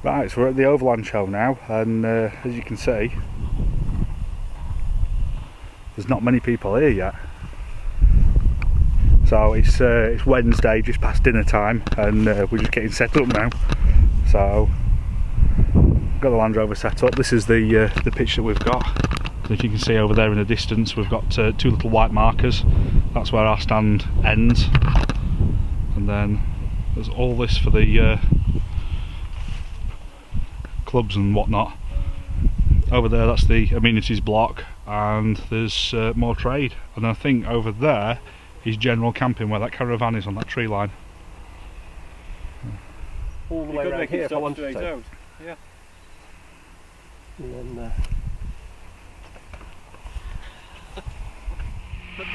Right, so we're at the Overland show now, and as you can see, there's not many people here yet. So it's Wednesday, just past dinner time, and we're just getting set up now. So got the Land Rover set up. This is the pitch that we've got. If you can see over there in the distance, we've got two little white markers. That's where our stand ends, and then there's all this for the clubs and whatnot. Over there, that's the amenities block, and there's more trade. And I think over there is general camping, where that caravan is on that tree line. All the way around here if I wanted to. Yeah. And then,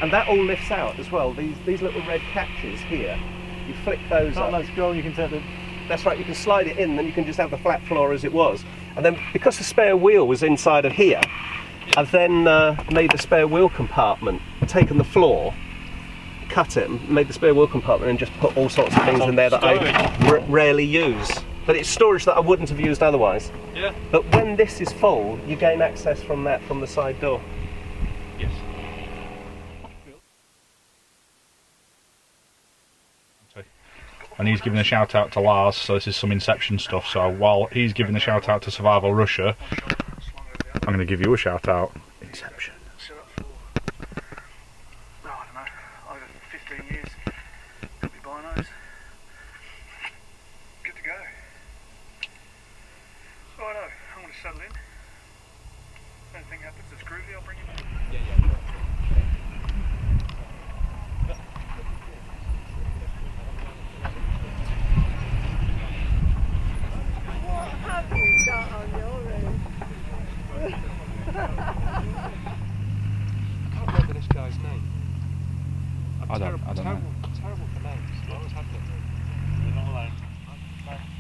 and that all lifts out as well. These little red catches here, you flick those up. Let's go. You can take the. That's right. You can slide it in, then you can just have the flat floor as it was. And then because the spare wheel was inside of here, I've then made the spare wheel compartment, taken the floor, cut it, and made the spare wheel compartment, and just put all sorts of things in there that I rarely use. But it's storage that I wouldn't have used otherwise. Yeah. But when this is full, you gain access from the side door. Yes. And he's giving a shout out to Lars, so this is some Inception stuff. So while he's giving a shout out to Survival Russia, I'm going to give you a shout out. Inception. I don't know, over 15 years, could be binos. Good to go. Righto, I'm going to settle in. If anything happens that's groovy, I'll bring you back. What have you got on your roof? I can't remember this guy's name. I don't know. Terrible for names. I always have them. You're not alone.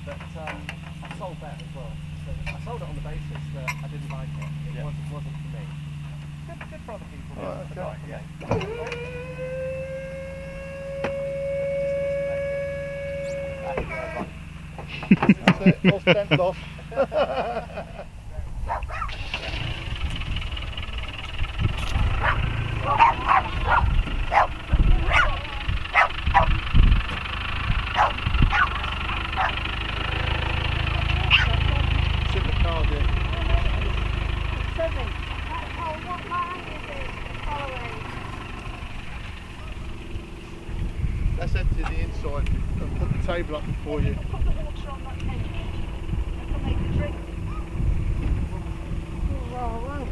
But I sold that as well. So I sold it on the basis that I didn't like it. It wasn't for me. Good for other people. That's it, all spent off. It's in the car, dear. What line is it following? Let's empty the inside and put the table up for you. Put the water on that tank. I can make a drink. Oh, well.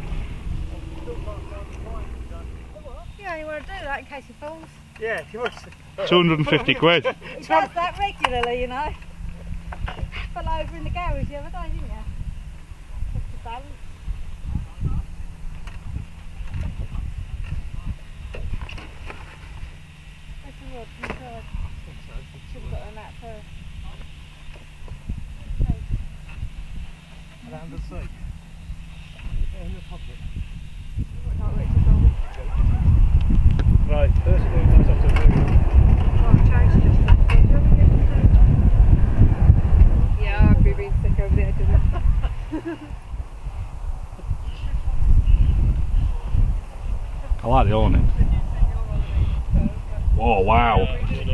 Yeah, you want to do that in case he falls. Yeah, if you want to. 250 quid. He does that regularly, you know. Fell over in the garage the other day, didn't you? Just to balance. There's the rod inside. Should have got on that first. Okay. Around the seat. In the pocket. Not Richard Bobby. Right, first thing we must have to do. Oh, Charles just left it. Do you want me to get the food? Yeah, I've been sick over the edge of it. I like the awning. Oh wow, That's actually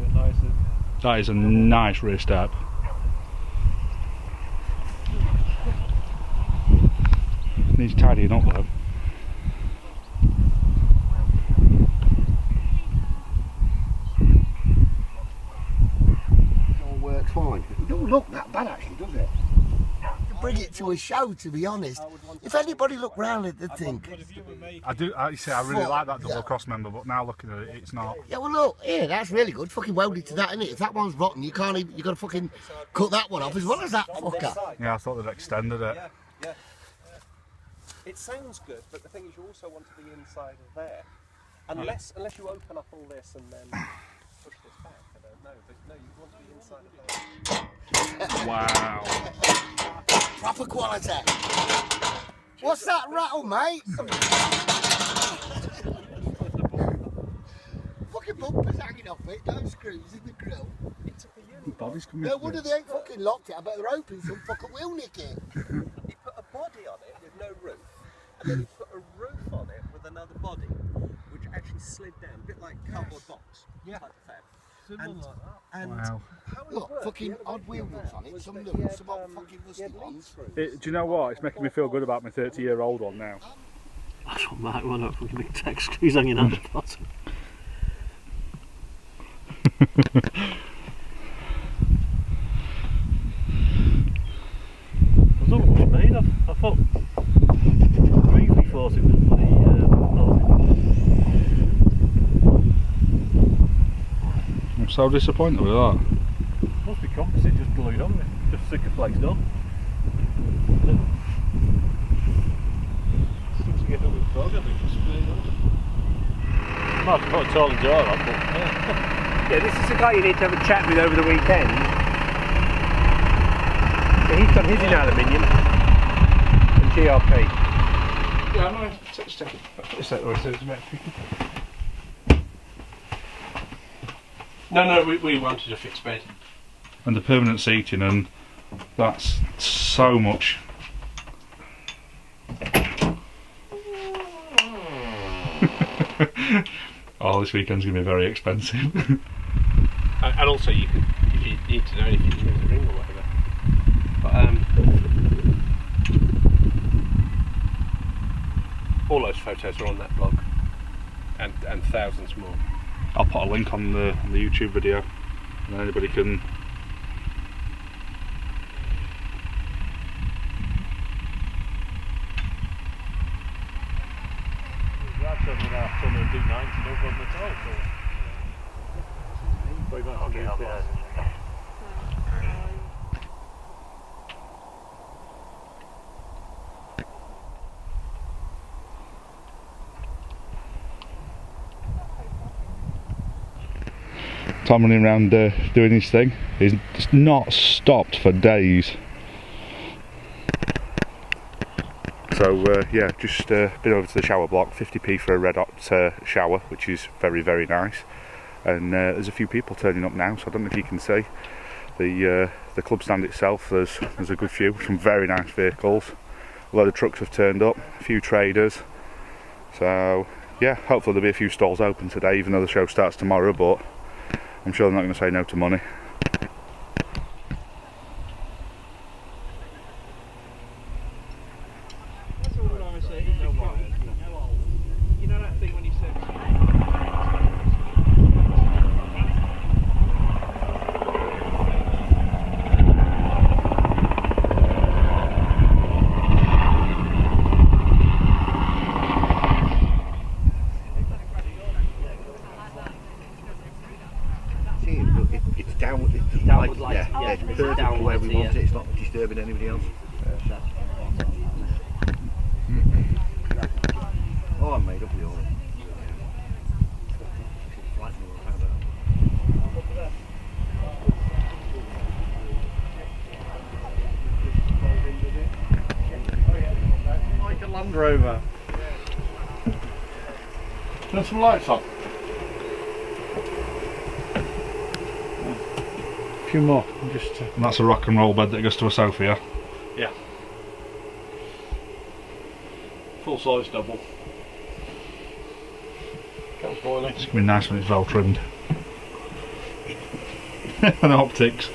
a nice. that is a nice rear step. Needs tidying up though. It all works fine. It don't look that bad actually, does it? To bring it to a show, to be honest. If anybody looked round it, they'd think. I do. I really like that double cross member, but now looking at it, it's not. Yeah, well look, yeah, that's really good. Fucking welded to that, innit? If that one's rotten, you can't even. You got to fucking cut that one off as well as that fucker. Yeah, I thought they'd extended it. Yeah. It sounds good, but the thing is, you also want to be inside of there. Unless you open up all this and then push this back. I don't know, but no, you want to be inside of there. Wow. Proper quality. What's that rattle, mate? Fucking bumpers hanging off it, no screws in the grill. Body's coming. No wonder they ain't fucking locked it. I bet they're hoping some fucker will nick it. He put a body on it with no roof, and then he put a roof on it with another body, which actually slid down, a bit like cardboard box type of thing. And Wow. Look, fucking odd wheel nuts on it, some new, some old fucking rusty ones. Do you know what? It's making me feel good about my 30-year-old one now. that's what Mark went up, fucking big tech screws hanging out the bottom. I don't know what it made of. I thought briefly thought it was I'm so disappointed with that. must be composite just glued on it. Just thicker place done. Still to get up with fog, I think it's sprayed on. Might have to put a taller door on, but yeah. This is the guy you need to have a chat with over the weekend. So he's done his in aluminium and GRP. Yeah, I know. It's that way, so it's about No, we wanted a fixed bed. and the permanent seating, and that's so much. Oh, this weekend's going to be very expensive. And also, you can, if you need to know anything, you can use a ring or whatever. But all those photos are on that blog, and thousands more. I'll put a link on the YouTube video, and anybody can. That's only now from a do 90, no problem at all. So we're going to do this. Tom running around doing his thing. He's not stopped for days. So yeah, just been over to the shower block. 50p for a red hot shower, which is very, very nice. And there's a few people turning up now, so I don't know if you can see the club stand itself. There's a good few, some very nice vehicles. A load of trucks have turned up, a few traders. So yeah, hopefully there'll be a few stalls open today, even though the show starts tomorrow. But I'm sure they're not going to say no to money. That's all I say. You know that thing when you said. It's downward, it's Downward like, light, yeah, yeah, it's it's perfect downwards, where we want yeah. it, it's not disturbing anybody else. Oh, I'm made up with all it. Like a Land Rover. Turn some lights on. A few more. Just. And that's a rock and roll bed that goes to a sofa, yeah? Yeah. Full size double. Comes boiling. It's going to be nice when it's well trimmed. And optics.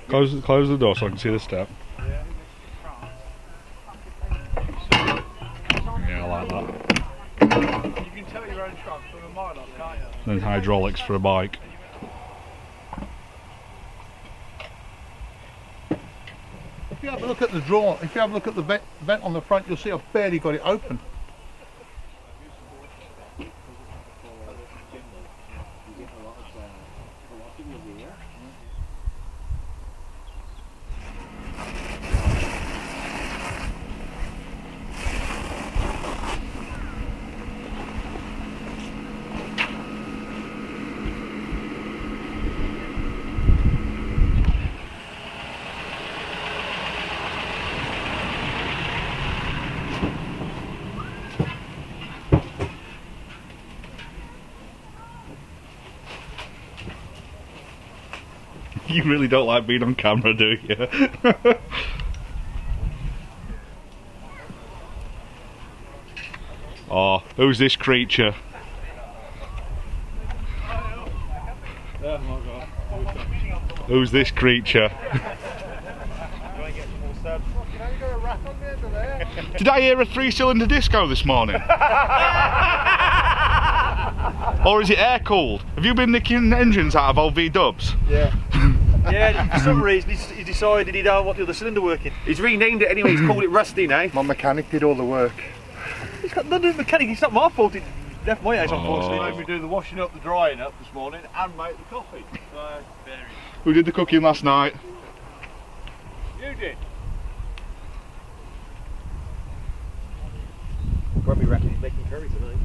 Close the door so I can see the step. Yeah, I like that. You can tell your own truck from a mile off, can't you? Then hydraulics for a bike. If you have a look at the drawer, if you have a look at the vent on the front, you'll see I've barely got it open. You really don't like being on camera, do you? Oh, who's this creature? Who's this creature? Did I hear a 3-cylinder disco this morning? Or is it air cooled? Have you been nicking engines out of old V-dubs? Yeah. Yeah, for some reason he decided he don't want the other cylinder working. He's renamed it anyway, he's called it Rusty now. My mechanic did all the work. He's got none of the mechanic, it's not my fault. He left my house, unfortunately. He made me do the washing up, the drying up this morning, and make the coffee. So, Who did the cooking last night? you did. Probably reckon he's making curry tonight.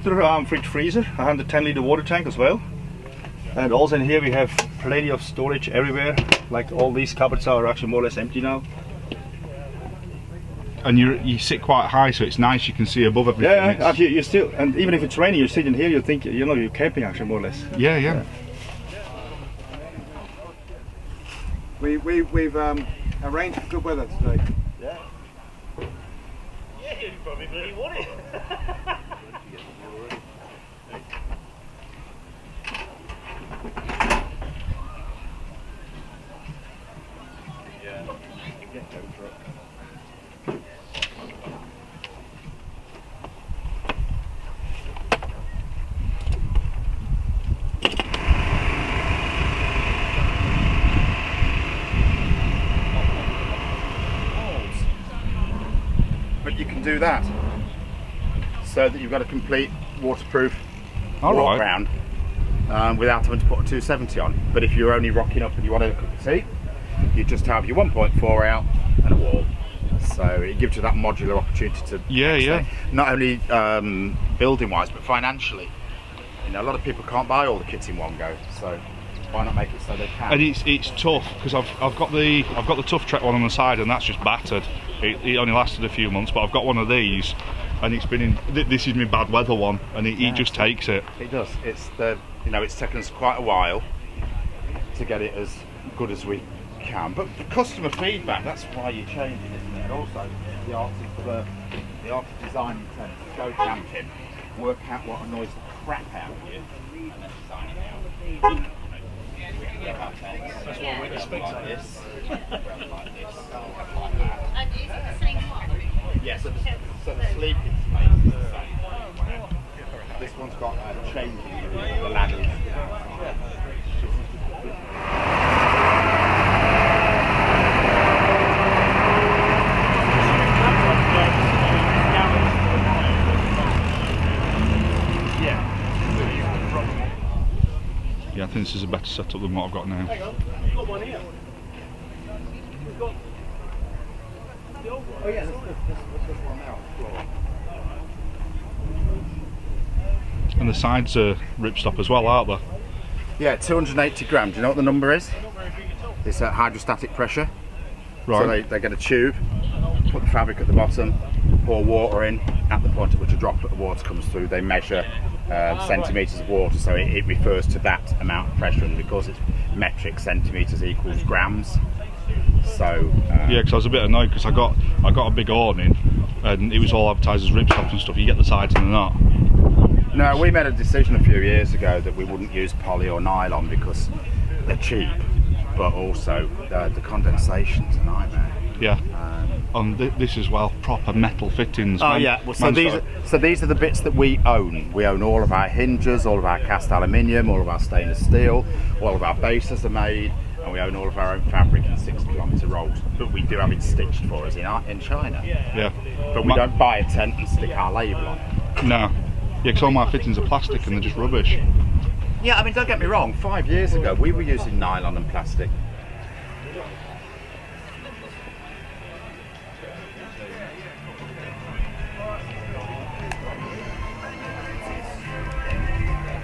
Litre fridge freezer, a 110 litre water tank as well. And also in here we have plenty of storage everywhere, like all these cupboards are actually more or less empty now. And you sit quite high, so it's nice, you can see above everything. Yeah, It's- actually you still, and even if it's raining, you sit in here, you think, you know, you're camping actually more or less. Yeah, yeah. We've arranged for good weather today. Yeah, you probably bloody want it. But you can do that so that you've got a complete waterproof All walk right. round without having to put a 270 on. But if you're only rocking up and you want to cook a tea, you just have your 1.4 out and a wall. So it gives you that modular opportunity to Yeah, yeah. not only building wise but financially. You know, a lot of people can't buy all the kits in one go, so why not make it so they can? And it's tough because I've got the Tough Trek one on the side, and that's just battered. It only lasted a few months, but I've got one of these, and it's been in. This is my bad weather one, and he just takes it. It does. It's it's taken us quite a while to get it as good as we can. But the customer feedback, that's why you're changing, isn't it? And also the art of designing tenants. Go camping, work out what annoys the crap out of you, and then design it out. We can get our tents. That's what we expect like this. Like this. Like that. And is it the same one? Yeah, so the sleeping space is the same. This one's got changing the ladders. Yeah, I think this is a better setup than what I've got now. We've got one here. We've got the old one. Oh yeah, this one now. And the sides are ripstop as well, aren't they? Yeah, 280 gram. Do you know what the number is? It's at hydrostatic pressure. Right. So they get a tube, put the fabric at the bottom, pour water in. At the point at which a droplet of water comes through, they measure centimetres of water, so it refers to that amount of pressure, and because it's metric, centimetres equals grams. So Yeah, because I was a bit annoyed because I got a big awning, and it was all advertised as ripstop and stuff. You get the sides and they're not. no, we made a decision a few years ago that we wouldn't use poly or nylon because they're cheap, but also the condensation's a nightmare. Yeah. On this as well, proper metal fittings. Oh yeah. Well, so these are the bits that we own. We own all of our hinges, all of our cast aluminium, all of our stainless steel, all of our bases are made, and we own all of our own fabric in 6-kilometre rolls. But we do have it stitched for us in China. Yeah. But we don't buy a tent and stick our label on it. No. Yeah, because all my fittings are plastic and they're just rubbish. Yeah, I mean, don't get me wrong. 5 years ago, we were using nylon and plastic.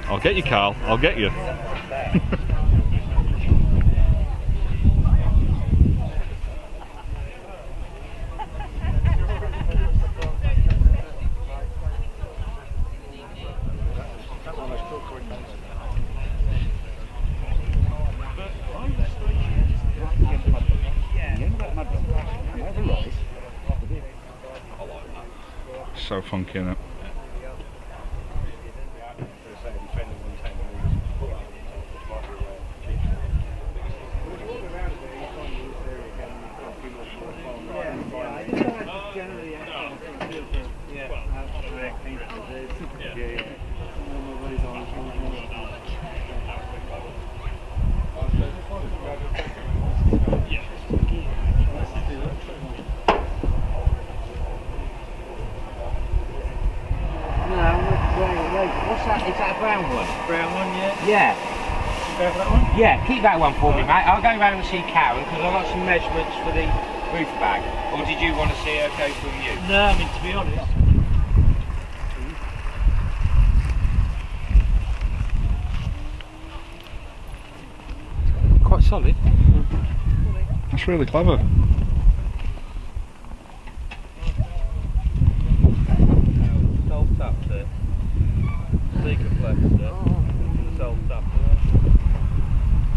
I'll get you, Carl. I'll get you. So funky, isn't it? What's that? Is that a brown one? Brown one, yeah. Yeah. Go for that one? Yeah, keep that one for me, mate. I'll go round and see Karen because I've got some measurements for the roof bag. Or did you want to see it okay from you? No, I mean, to be honest. Quite solid. That's really clever. Self-tap there. Decomplexed there. The self-tap there.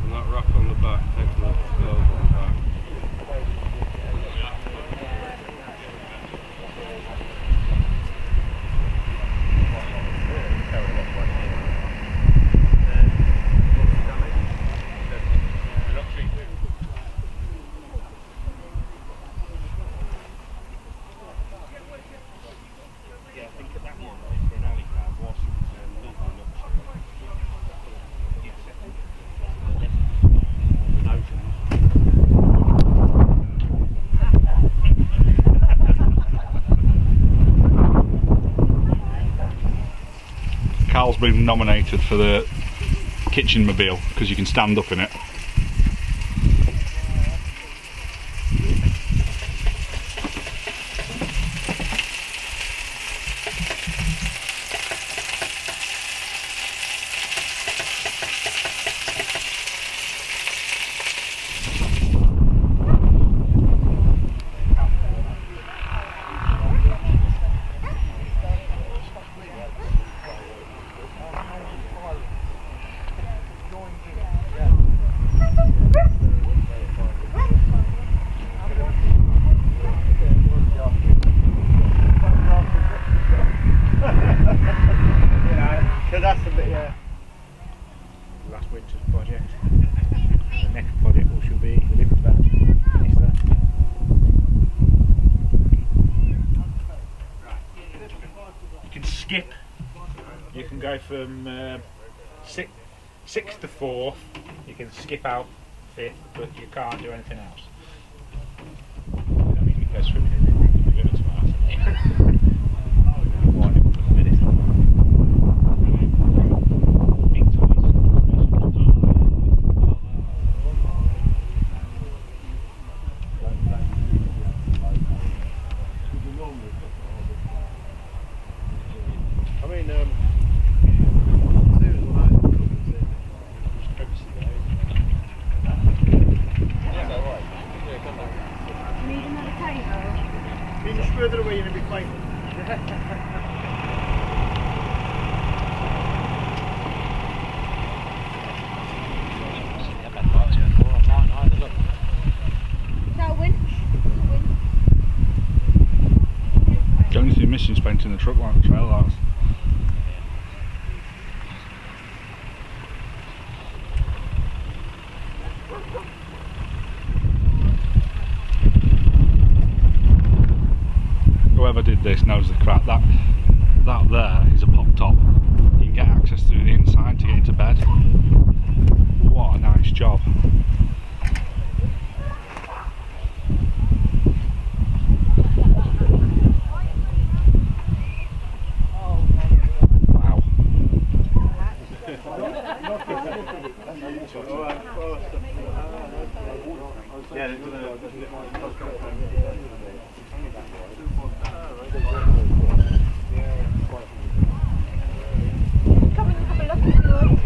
And that rack on the back, takes the globe on the back. Yeah, I think at that one for an alley car was Carl's been nominated for the kitchen mobile because you can stand up in it. that's a bit, yeah. Last winter's project. The next project which will be delivered about finish that. You can skip. You can go from sixth to fourth. You can skip out fifth, but you can't do anything else. I mean, it goes through a bit of smart. Further away, you'll be fine. The only thing missing is painting the truck like the trail lights. whoever did this knows the crack. That there is a pop top. You can get access through the inside to get into bed. What a nice job. Wow. Come and have a look if you want.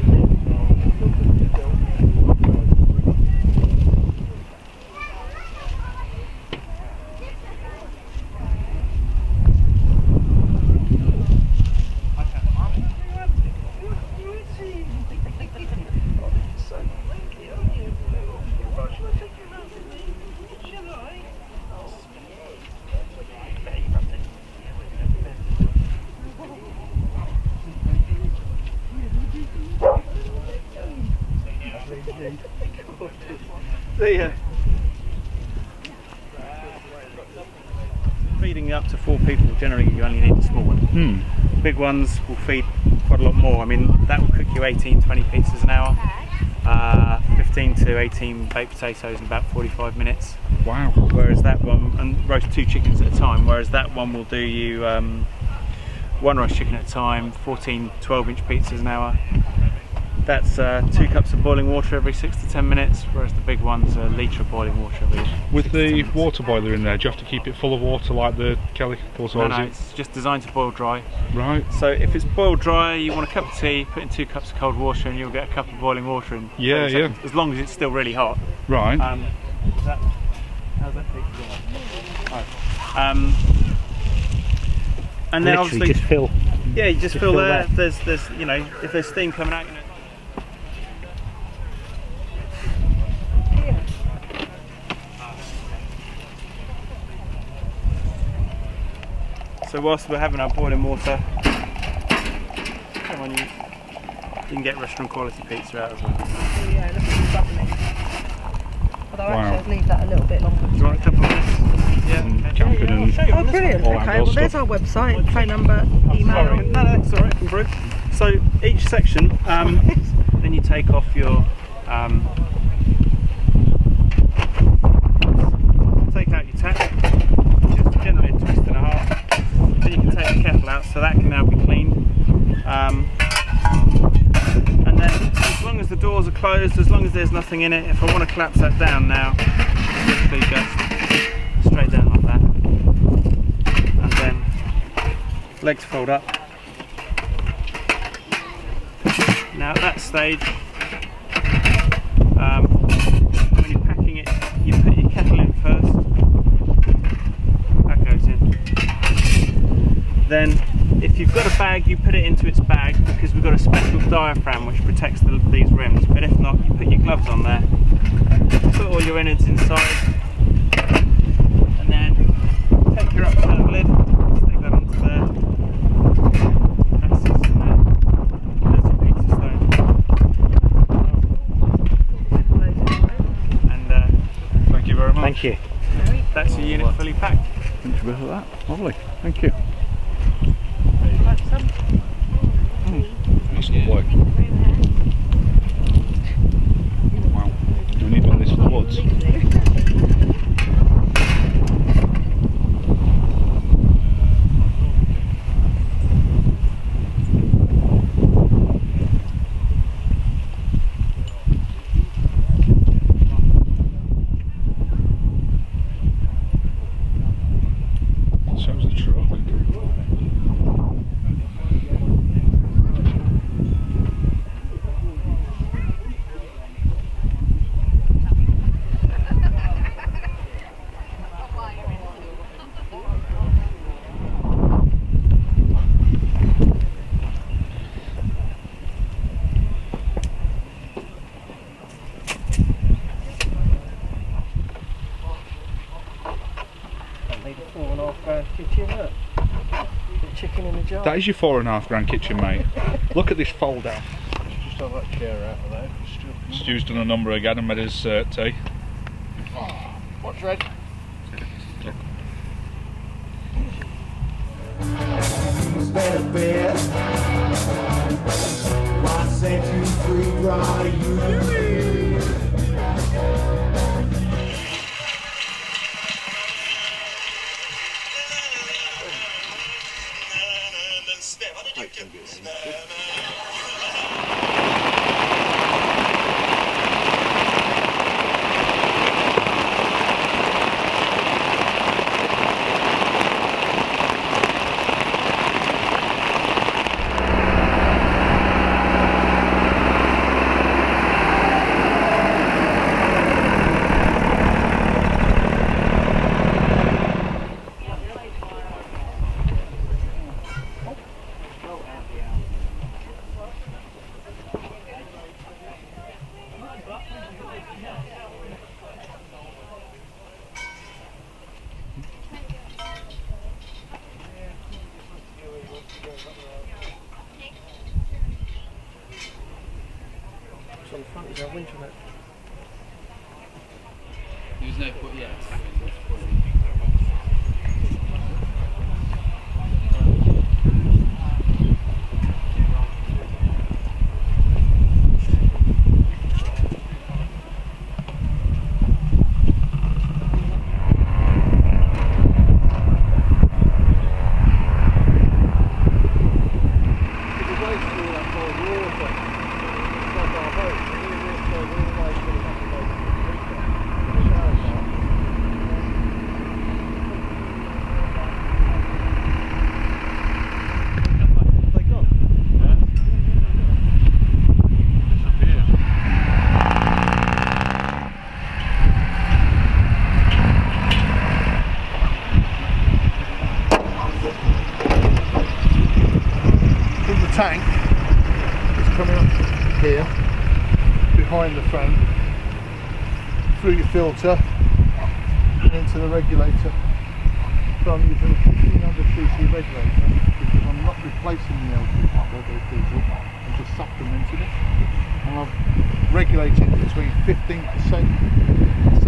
Feeding up to 4 people, generally you only need a small one. Big ones will feed quite a lot more. I mean, that will cook you 18-20 pizzas an hour, 15 to 18 baked potatoes in about 45 minutes. Wow. Whereas that one, and roast 2 chickens at a time, whereas that one will do you 1 roast chicken at a time, 14 12-inch pizzas an hour. That's 2 cups of boiling water every 6 to 10 minutes, whereas the big one's a litre of boiling water every 6 With to 10 the minutes. water boiler in there, do you have to keep it full of water like the Kelly course? No, it's just designed to boil dry. Right. So if it's boiled dry, you want a cup of tea, put in 2 cups of cold water and you'll get a cup of boiling water in 30 Yeah, seconds, as long as it's still really hot. Right. How's that pizza going? Right. And then obviously just fill. yeah, you just fill fill there. that. There's you know, if there's steam coming out, you know. So whilst we're having our boiling water, come on, you can get restaurant quality pizza out as well. Oh, yeah, look at the bubbling. Although Wow. actually I'd leave that a little bit longer. Do you want a couple of minutes? Yeah. And camping and Oh, brilliant. all that Okay, good well, there's stuff. our website, phone number, email. Sorry, no, that's all right, Bruce. So each section, then you take off your, take out your tap, which is generally a twist and a half. Then you can take the kettle out, so that can now be cleaned. And then, as long as the doors are closed, as long as there's nothing in it, if I want to collapse that down now, basically just straight down like that, and then legs fold up. Now at that stage, when you're packing it, you put your kettle in first. That goes in. Then, if you've got a bag, you put it into its bag because we've got a special diaphragm which protects these rims. But if not, you put your gloves on there. Put all your innards inside, and then take your upturned lid, stick that onto there. That's it in there. There's your pizza stone. And thank you very much. Thank you. that's your unit fully packed. Thanks for that. Lovely. Thank you. Nice little work. Wow. Do we need one of these for the woods? Shows the truck. Made a £4.5 kitchen, look. The chicken in a jar. That is your £4.5 kitchen, mate. Look at this fold down. Just have that chair out of there. Stu's done a number again and made his tea. What's red? better bet. Why set you free, draw you? On the front is our winch on it. There's no point, yes. Tank is coming up here behind the front through your filter and into the regulator. So I'm using a 1500cc regulator because I'm not replacing the LP diesel, I'm just supplementing it, and I've regulated between 15%